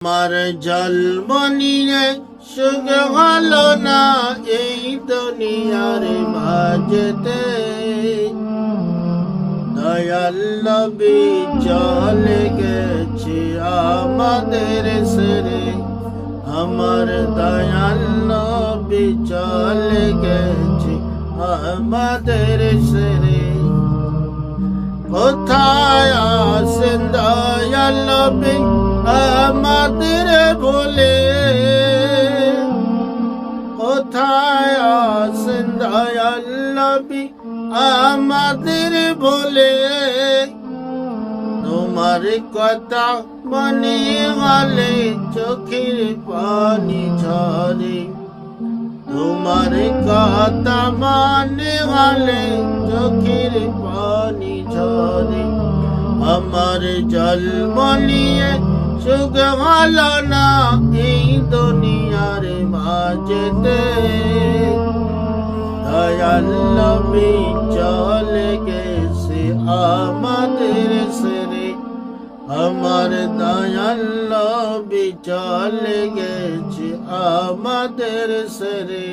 আমার জন্ম নিয়ে সুখ হলো না এই দুনিয়ার মাঝেতে, দয়াল নবী চলে গেছে আমাদের ছেড়ে। আমার দয়াল নবী চলে গেছে আমাদের ছেড়ে। কোথায় আছেন দয়াল নবী আমাদের বলে, কোথায় আছেন দয়াল নবী আমাদের বলে। তোমার কথা মনে হলে চোখের পানি ঝরে, তোমার কথা মনে হলে চোখের পানি ঝরে। আমার জন্ম নিয়ে সুখ হলো না এই দুনিয়ার মাঝেতে, দয়াল নবী চলে গেছে আমাদের ছেড়ে। আমার দয়াল নবী চলে গেছে আমাদের ছেড়ে।